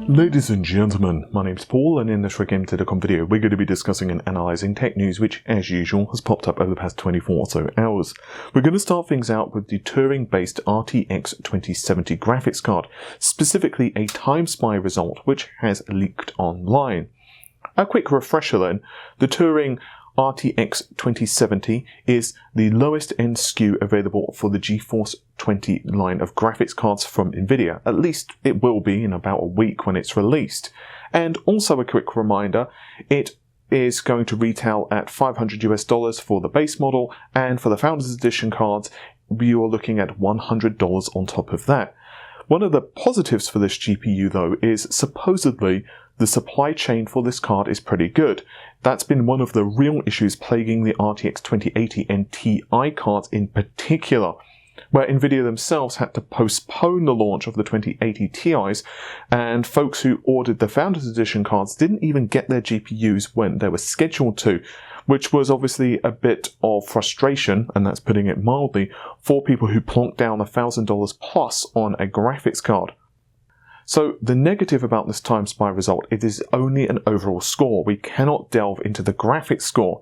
Ladies and gentlemen, my name's Paul, and in this Remaster video we're going to be discussing and analysing tech news which, as usual, has popped up over the past 24 or so hours. We're going to start things out with the Turing-based RTX 2070 graphics card, specifically a timespy result which has leaked online. A quick refresher then, the Turing RTX 2070 is the lowest end SKU available for the GeForce 20 line of graphics cards from Nvidia. At least it will be in about a week when it's released. And also a quick reminder, it is going to retail at $500 for the base model, and for the Founders Edition cards, you are looking at $100 on top of that. One of the positives for this GPU though is supposedly the supply chain for this card is pretty good. That's been one of the real issues plaguing the RTX 2080 and Ti cards in particular, where Nvidia themselves had to postpone the launch of the 2080 Ti's, and folks who ordered the Founders Edition cards didn't even get their GPUs when they were scheduled to, which was obviously a bit of frustration, and that's putting it mildly, for people who plonked down $1,000 plus on a graphics card. So the negative about this timespy result, it is only an overall score. We cannot delve into the graphics score.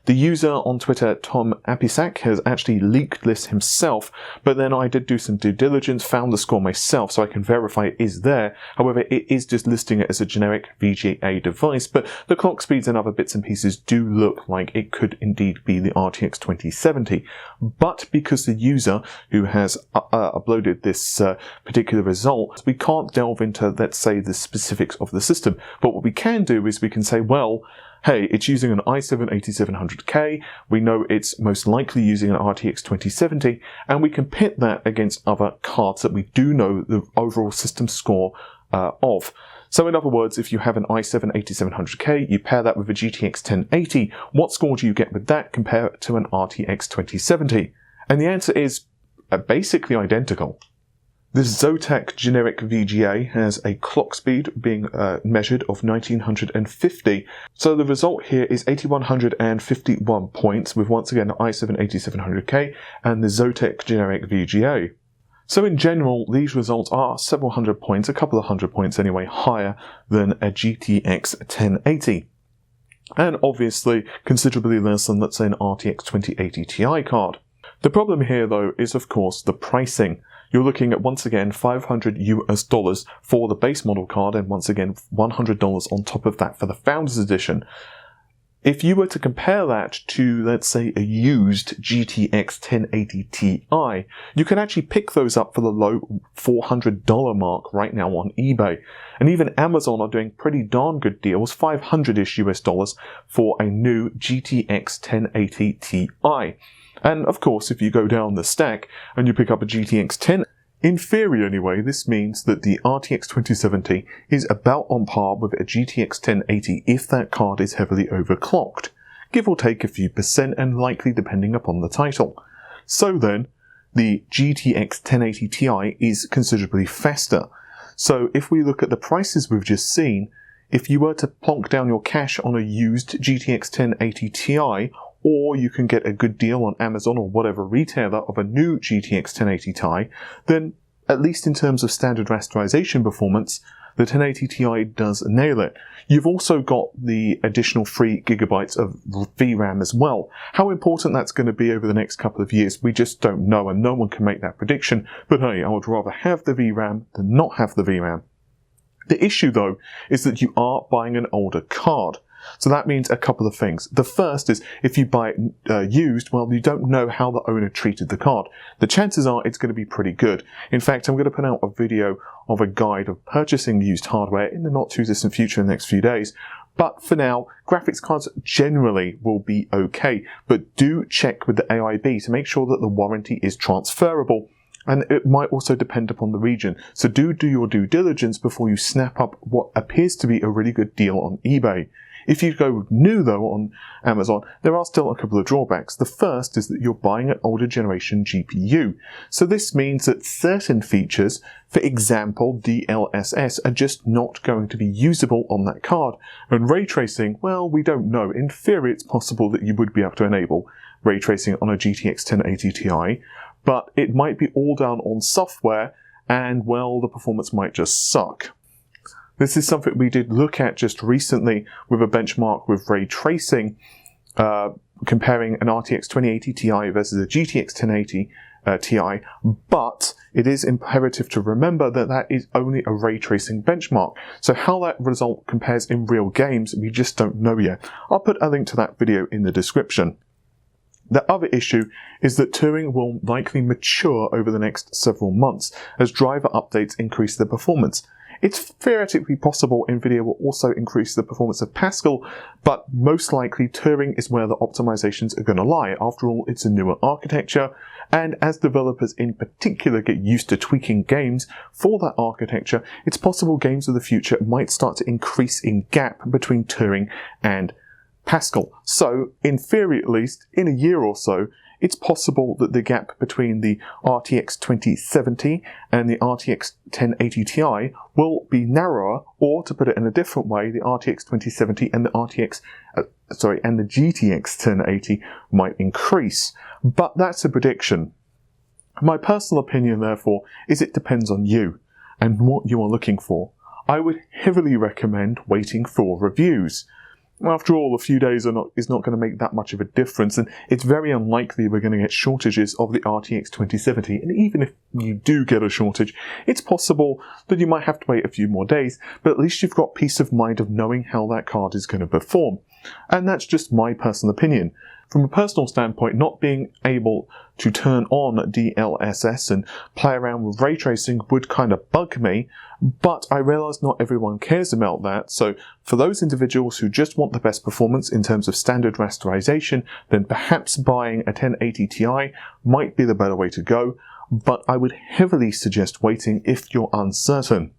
The user on Twitter, Tom Apisak, has actually leaked this himself, but then I did do some due diligence, found the score myself, so I can verify it is there. However, it is just listing it as a generic VGA device, but the clock speeds and other bits and pieces do look like it could indeed be the RTX 2070. But because the user who has uploaded this particular result, we can't delve into, let's say, the specifics of the system. But what we can do is we can say, well, hey, it's using an i7-8700K, we know it's most likely using an RTX 2070, and we can pit that against other cards that we do know the overall system score of. So in other words, if you have an i7-8700K, you pair that with a GTX 1080, what score do you get with that compared to an RTX 2070? And the answer is basically identical. This Zotac generic VGA has a clock speed being measured of 1950, so the result here is 8151 points with once again the i7-8700K and the Zotac generic VGA. So in general, these results are several hundred points, a couple of hundred points anyway, higher than a GTX 1080. And obviously considerably less than, let's say, an RTX 2080 Ti card. The problem here though is of course the pricing. You're looking at, once again, $500 for the base model card, and once again, $100 on top of that for the Founders Edition. If you were to compare that to, let's say, a used GTX 1080 Ti, you can actually pick those up for the low $400 mark right now on eBay. And even Amazon are doing pretty darn good deals, $500-ish US for a new GTX 1080 Ti. And of course, if you go down the stack and you pick up a GTX 10, in theory anyway, this means that the RTX 2070 is about on par with a GTX 1080 if that card is heavily overclocked, give or take a few percent and likely depending upon the title. So then, the GTX 1080 Ti is considerably faster. So if we look at the prices we've just seen, if you were to plonk down your cash on a used GTX 1080 Ti, or you can get a good deal on Amazon or whatever retailer of a new GTX 1080 Ti, then at least in terms of standard rasterization performance, the 1080 Ti does nail it. You've also got the additional 3GB of VRAM as well. How important that's going to be over the next couple of years, we just don't know, and no one can make that prediction. But hey, I would rather have the VRAM than not have the VRAM. The issue though is that you are buying an older card. So that means a couple of things. The first is, if you buy it used, well, you don't know how the owner treated the card. The chances are it's going to be pretty good. In fact, I'm going to put out a video of a guide of purchasing used hardware in the not too distant future in the next few days. But for now, graphics cards generally will be okay. But do check with the AIB to make sure that the warranty is transferable. And it might also depend upon the region. So do your due diligence before you snap up what appears to be a really good deal on eBay. If you go new though on Amazon, there are still a couple of drawbacks. The first is that you're buying an older generation GPU. So this means that certain features, for example DLSS, are just not going to be usable on that card. And ray tracing, well, we don't know. In theory, it's possible that you would be able to enable ray tracing on a GTX 1080 Ti, but it might be all done on software, and well, the performance might just suck. This is something we did look at just recently with a benchmark with ray tracing, comparing an RTX 2080 Ti versus a GTX 1080 Ti, but it is imperative to remember that that is only a ray tracing benchmark. So how that result compares in real games, we just don't know yet. I'll put a link to that video in the description. The other issue is that Turing will likely mature over the next several months as driver updates increase the performance. It's theoretically possible Nvidia will also increase the performance of Pascal, but most likely Turing is where the optimizations are going to lie. After all, it's a newer architecture, and as developers in particular get used to tweaking games for that architecture, it's possible games of the future might start to increase in gap between Turing and Pascal. So, in theory at least, in a year or so, it's possible that the gap between the RTX 2070 and the RTX 1080 Ti will be narrower, or to put it in a different way, the RTX 2070 and the and the GTX 1080 might increase. But that's a prediction. My personal opinion, therefore, is it depends on you and what you are looking for. I would heavily recommend waiting for reviews. After all, a few days is not going to make that much of a difference, and it's very unlikely we're going to get shortages of the RTX 2070, and even if you do get a shortage, it's possible that you might have to wait a few more days, but at least you've got peace of mind of knowing how that card is going to perform. And that's just my personal opinion. From a personal standpoint, not being able to turn on DLSS and play around with ray tracing would kind of bug me, but I realise not everyone cares about that, so for those individuals who just want the best performance in terms of standard rasterization, then perhaps buying a 1080 Ti might be the better way to go, but I would heavily suggest waiting if you're uncertain.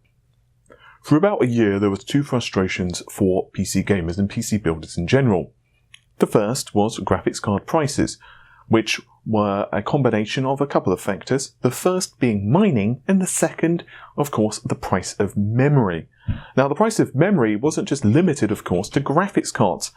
For about a year, there was two frustrations for PC gamers and PC builders in general. The first was graphics card prices, which were a combination of a couple of factors, the first being mining, and the second, of course, the price of memory. Now, the price of memory wasn't just limited, of course, to graphics cards.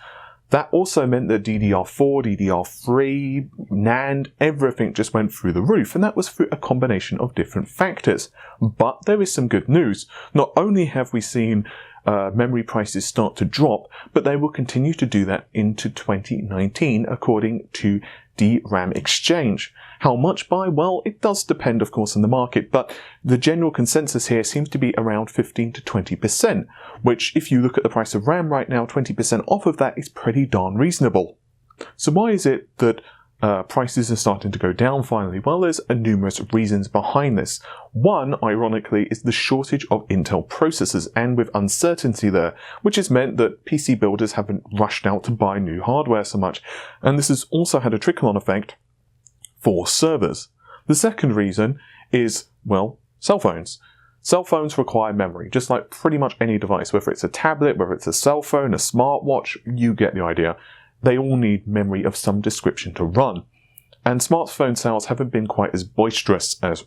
That also meant that DDR4, DDR3, NAND, everything just went through the roof, and that was through a combination of different factors. But there is some good news. Not only have we seen memory prices start to drop, but they will continue to do that into 2019 according to DRAM Exchange. How much by? Well, it does depend, of course, on the market, but the general consensus here seems to be around 15 to 20%, which, if you look at the price of RAM right now, 20% off of that is pretty darn reasonable. So why is it that prices are starting to go down finally? Well, there's numerous reasons behind this. One, ironically, is the shortage of Intel processors, and with uncertainty there, which has meant that PC builders haven't rushed out to buy new hardware so much, and this has also had a trickle-on effect for servers. The second reason is, well, cell phones. Cell phones require memory, just like pretty much any device, whether it's a tablet, whether it's a cell phone, a smartwatch, you get the idea. They all need memory of some description to run. And smartphone sales haven't been quite as boisterous as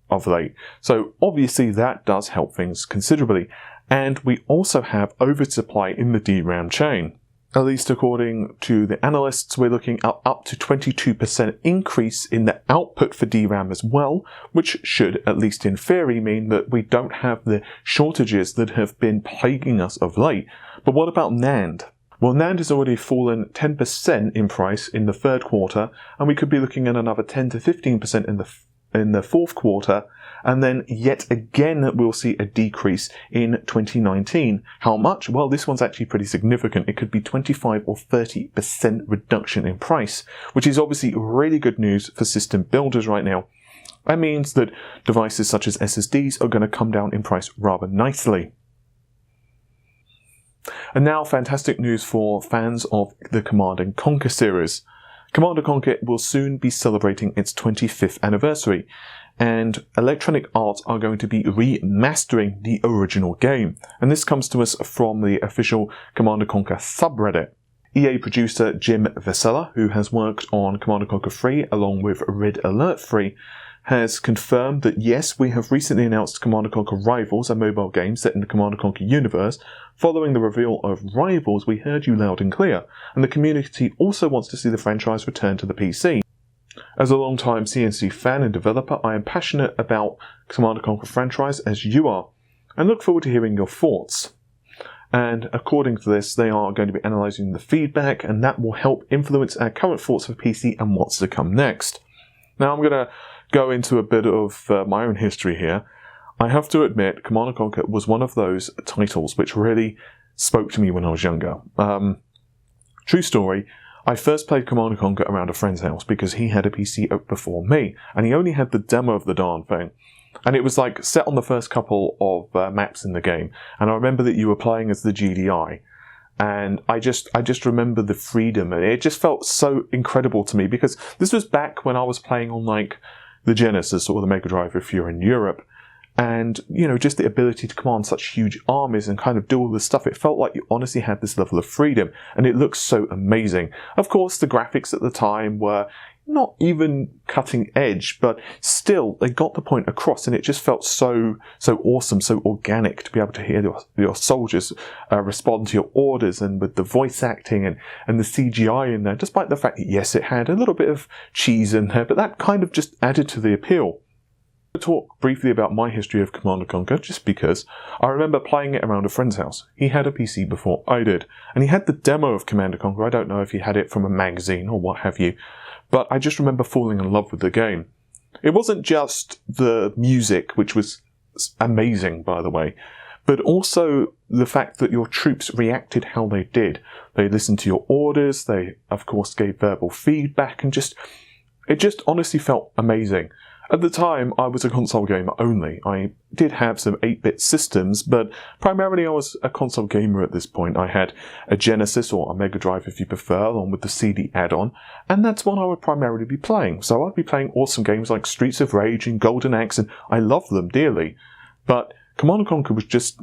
of late. So obviously that does help things considerably. And we also have oversupply in the DRAM chain. At least according to the analysts, we're looking at up to 22% increase in the output for DRAM as well, which should, at least in theory, mean that we don't have the shortages that have been plaguing us of late. But what about NAND? Well, NAND has already fallen 10% in price in the third quarter, and we could be looking at another 10 to 15% in the fourth quarter, and then yet again we'll see a decrease in 2019. How much? Well, this one's actually pretty significant. It could be 25 or 30% reduction in price, which is obviously really good news for system builders right now. That means that devices such as SSDs are going to come down in price rather nicely. And now, fantastic news for fans of the Command & Conquer series. Command & Conquer will soon be celebrating its 25th anniversary, and Electronic Arts are going to be remastering the original game. And this comes to us from the official Command & Conquer subreddit. EA producer Jim Vasella, who has worked on Command & Conquer 3 along with Red Alert 3, has confirmed that yes, we have recently announced Command & Conquer Rivals, a mobile game set in the Command & Conquer universe. Following the reveal of Rivals, we heard you loud and clear, and the community also wants to see the franchise return to the PC. As a long-time CNC fan and developer, I am passionate about Command & Conquer franchise as you are. and look forward to hearing your thoughts. And according to this, they are going to be analysing the feedback, and that will help influence our current thoughts of PC and what's to come next. Now I'm going to go into a bit of my own history here. I have to admit, Command & Conquer was one of those titles which really spoke to me when I was younger. True story, I first played Command & Conquer around a friend's house because he had a PC before me, and he only had the demo of the darn thing. And it was like set on the first couple of maps in the game. And I remember that you were playing as the GDI. And I just remember the freedom, and it just felt so incredible to me, because this was back when I was playing on like the Genesis or the Mega Drive if you're in Europe. And, you know, just the ability to command such huge armies and kind of do all this stuff, it felt like you honestly had this level of freedom, and it looked so amazing. Of course, the graphics at the time were not even cutting edge, but still, they got the point across, and it just felt so awesome, so organic to be able to hear your soldiers respond to your orders, and with the voice acting and the CGI in there, despite the fact that, yes, it had a little bit of cheese in there, but that kind of just added to the appeal. Talk briefly about my history of Command & Conquer, just because I remember playing it around a friend's house. He had a PC before I did, and he had the demo of Command & Conquer. I don't know if he had it from a magazine or what have you, but I just remember falling in love with the game. It wasn't just the music, which was amazing, by the way, but also the fact that your troops reacted how they did. They listened to your orders, they of course gave verbal feedback, and it just honestly felt amazing. At the time, I was a console gamer only. I did have some 8-bit systems, but primarily I was a console gamer at this point. I had a Genesis, or a Mega Drive if you prefer, along with the CD add-on, and that's what I would primarily be playing. So I'd be playing awesome games like Streets of Rage and Golden Axe, and I loved them dearly. But Command & Conquer was just,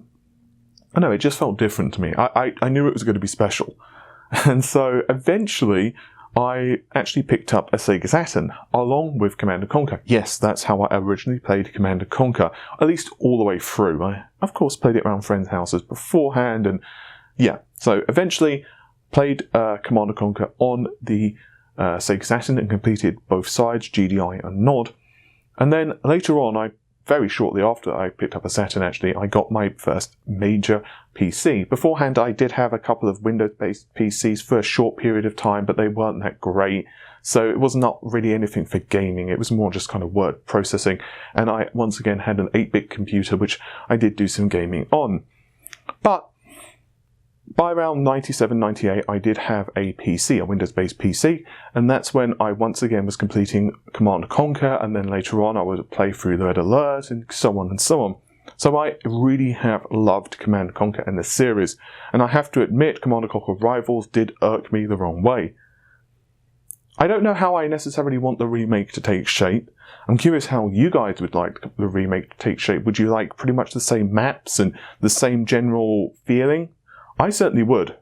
I don't know, it just felt different to me. I knew it was going to be special. And so eventually, I actually picked up a Sega Saturn along with Command & Conquer. Yes, that's how I originally played Command & Conquer, at least all the way through. I, of course, played it around friends' houses beforehand, and yeah. So eventually played Command & Conquer on the Sega Saturn and completed both sides, GDI and NOD. And then later on, very shortly after I picked up a Saturn, actually, I got my first major PC. Beforehand, I did have a couple of Windows-based PCs for a short period of time, but they weren't that great. So it was not really anything for gaming. It was more just kind of word processing. And I, once again, had an 8-bit computer, which I did do some gaming on. But by around 97, 98, I did have a PC, a Windows-based PC, and that's when I once again was completing Command & Conquer, and then later on I would play through Red Alert, and so on and so on. So I really have loved Command & Conquer and the series, and I have to admit, Command & Conquer Rivals did irk me the wrong way. I don't know how I necessarily want the remake to take shape. I'm curious how you guys would like the remake to take shape. Would you like pretty much the same maps and the same general feeling? I certainly would.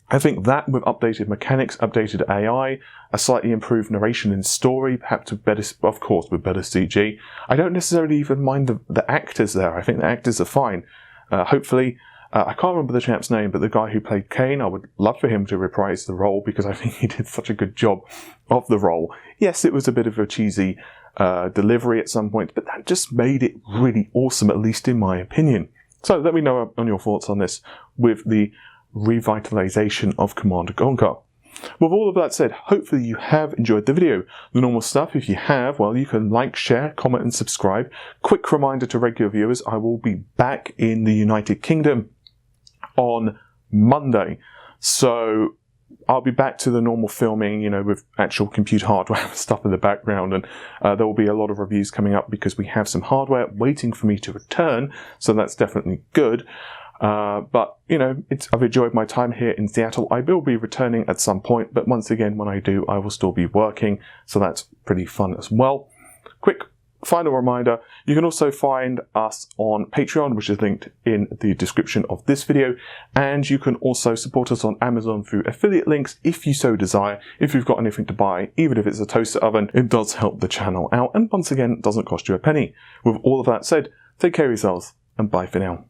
I think that with updated mechanics, updated AI, a slightly improved narration and story, perhaps with better, of course, with better CG. I don't necessarily even mind the actors there. I think the actors are fine. Hopefully, I can't remember the chap's name, but the guy who played Kane, I would love for him to reprise the role because I think he did such a good job of the role. Yes, it was a bit of a cheesy delivery at some point, but that just made it really awesome, at least in my opinion. So let me know on your thoughts on this with the revitalization of Command & Conquer. With all of that said, hopefully you have enjoyed the video. The normal stuff, if you have, well, you can like, share, comment and subscribe. Quick reminder to regular viewers, I will be back in the United Kingdom on Monday. So I'll be back to the normal filming, you know, with actual computer hardware and stuff in the background, and there will be a lot of reviews coming up because we have some hardware waiting for me to return, so that's definitely good. But, you know, I've enjoyed my time here in Seattle. I will be returning at some point, but once again, when I do, I will still be working, so that's pretty fun as well. Quick final reminder, you can also find us on Patreon, which is linked in the description of this video, and you can also support us on Amazon through affiliate links if you so desire. If you've got anything to buy, even if it's a toaster oven, it does help the channel out, and once again, it doesn't cost you a penny. With all of that said, take care of yourselves, and bye for now.